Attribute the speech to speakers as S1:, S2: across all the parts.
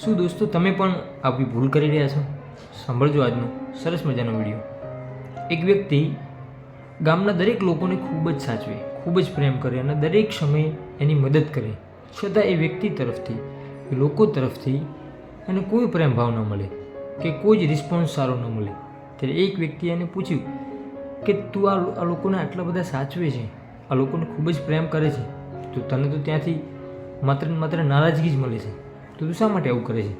S1: શું દોસ્તો તમે પણ આવી ભૂલ કરી રહ્યા છો? સાંભળજો આજનો સરસ મજાનો વિડીયો. એક વ્યક્તિ ગામના દરેક લોકોને ખૂબ જ સાચવે, ખૂબ જ પ્રેમ કરે અને દરેક સમયે એની મદદ કરે, છતાં એ વ્યક્તિ તરફથી, લોકો તરફથી એને કોઈ પ્રેમ ભાવ ન મળે કે કોઈ જ રિસ્પોન્સ સારો ન મળે. ત્યારે એક વ્યક્તિએ એને પૂછ્યું કે તું આ લોકોને આટલા બધા સાચવે છે, આ લોકોને ખૂબ જ પ્રેમ કરે છે, તો તને તો ત્યાંથી માત્ર ને માત્ર નારાજગી જ મળે છે, તો તું શા માટે આવું કરે છે?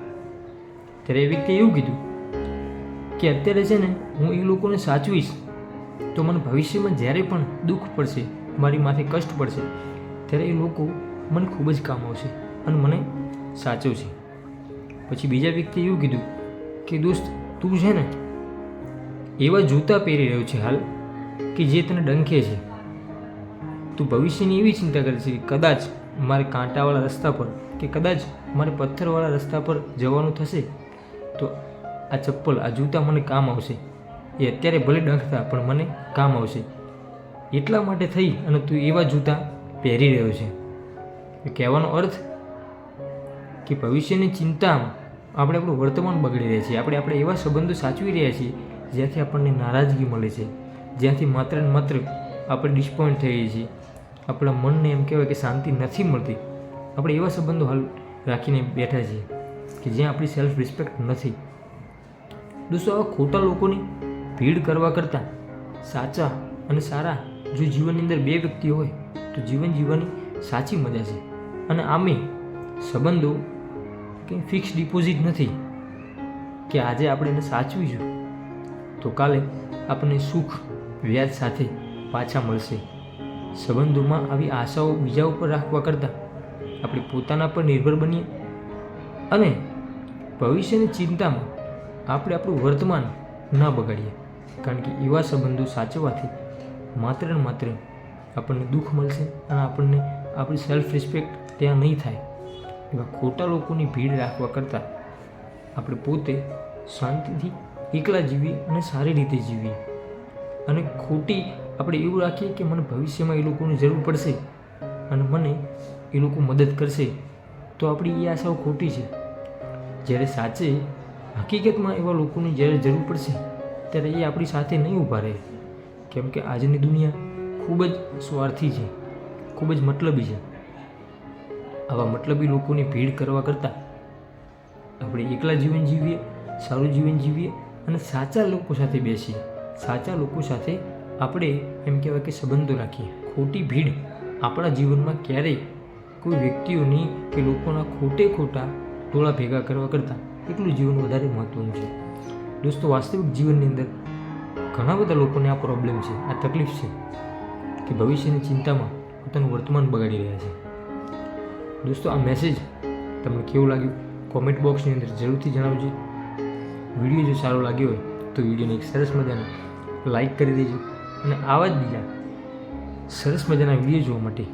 S1: ત્યારે એ વ્યક્તિએ એવું કીધું કે અત્યારે છે ને હું એ લોકોને સાચવીશ તો મને ભવિષ્યમાં જ્યારે પણ દુઃખ પડશે, મારી માથે કષ્ટ પડશે, ત્યારે એ લોકો મને ખૂબ જ કામ આવશે અને મને સાચવશે. પછી બીજા વ્યક્તિએ એવું કીધું કે દોસ્ત તું છે ને એવા જૂતા પહેરી રહ્યો છે હાલ કે જે તને ડંખે છે. તું ભવિષ્યની એવી ચિંતા કરે છે કે કદાચ મારે કાંટાવાળા રસ્તા પર કે કદાચ મારે પથ્થરવાળા રસ્તા પર જવાનું થશે તો આ ચપ્પલ, આ જૂતા મને કામ આવશે. એ અત્યારે ભલે ડંખતા પણ મને કામ આવશે. એટલા માટે થઈ અને તું એવા જૂતા પહેરી રહ્યો છે. કહેવાનો અર્થ કે ભવિષ્યની ચિંતામાં આપણે આપણું વર્તમાન બગડી રહ્યા છીએ. આપણે એવા સંબંધો સાચવી રહ્યા છીએ જ્યાંથી આપણને નારાજગી મળે છે, જ્યાંથી માત્ર ને માત્ર આપણે ડિસપોઇન્ટ થઈએ છીએ, આપણા મનને એમ કહેવાય કે શાંતિ નથી મળતી. આપણે એવા સંબંધો હાલ રાખીને બેઠા છીએ કે જ્યાં આપણી સેલ્ફ રિસ્પેક્ટ નથી. દોસ્તો, આવા ખોટા લોકોની ભીડ કરવા કરતાં સાચા અને સારા જો જીવનની અંદર બે વ્યક્તિઓ હોય તો જીવન જીવવાની સાચી મજા છે. અને આમે સંબંધો કંઈ ફિક્સ ડિપોઝિટ નથી કે આજે આપણે એને સાચવીશું તો કાલે આપણને સુખ વ્યાજ સાથે પાછા મળશે. સંબંધોમાં આવી આશાઓ બીજા ઉપર રાખવા કરતાં આપણે પોતાના પર નિર્ભર બનીએ અને ભવિષ્યની ચિંતામાં આપણે આપણું વર્તમાન ના બગાડીએ. કારણ કે એવા સંબંધો સાચવવાથી માત્ર ને માત્ર આપણને દુઃખ મળશે અને આપણને આપણી સેલ્ફ રિસ્પેક્ટ ત્યાં નહીં થાય. એવા ખોટા લોકોની ભીડ રાખવા કરતાં આપણે પોતે શાંતિથી એકલા જીવીએ અને સારી રીતે જીવીએ. અને ખોટી આપણે એવું રાખીએ કે મને ભવિષ્યમાં એ લોકોની જરૂર પડશે અને મને એ લોકો મદદ કરશે, તો આપણી એ આશાઓ ખોટી છે. જ્યારે સાચે હકીકતમાં એવા લોકોની જ્યારે જરૂર પડશે ત્યારે એ આપણી સાથે નહીં ઊભા રહે. કેમ કે આજની દુનિયા ખૂબ જ સ્વાર્થી છે, ખૂબ જ મતલબી છે. આવા મતલબી લોકોની ભીડ કરવા કરતાં આપણે એકલા જીવન જીવીએ, સારું જીવન જીવીએ અને સાચા લોકો સાથે બેસીએ, સાચા લોકો સાથે આપણે એમ કહેવાય કે સંબંધો રાખીએ. ખોટી ભીડ આપણા જીવનમાં ક્યારેય કોઈ વ્યક્તિઓની કે લોકોના ખોટા ટોળા ભેગા કરવા કરતાં એકલું જીવન વધારે મહત્ત્વનું છે. દોસ્તો, વાસ્તવિક જીવનની અંદર ઘણા બધા લોકોને આ પ્રોબ્લેમ છે, આ તકલીફ છે કે ભવિષ્યની ચિંતામાં પોતાનું વર્તમાન બગાડી રહ્યા છે. દોસ્તો, આ મેસેજ તમને કેવું લાગ્યું કોમેન્ટ બોક્સની અંદર જરૂરથી જણાવજો. વિડીયો જો સારો લાગ્યો હોય તો વિડીયોને એક સરસ મજાનો લાઈક કરી દેજો અને આવા જ બીજા સરસ મજાના વિડીયો જોવા માટે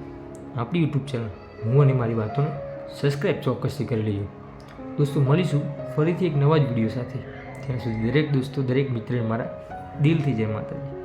S1: આપણી યુટ્યુબ ચેનલ હું અને મારી વાતોને સબસ્ક્રાઈબ ચોક્કસથી કરી લેજો. દોસ્તો, મળીશું ફરીથી એક નવા જ વિડીયો સાથે. ત્યાં સુધી દરેક દોસ્તો, દરેક મિત્રને મારા દિલથી જય માતાજી.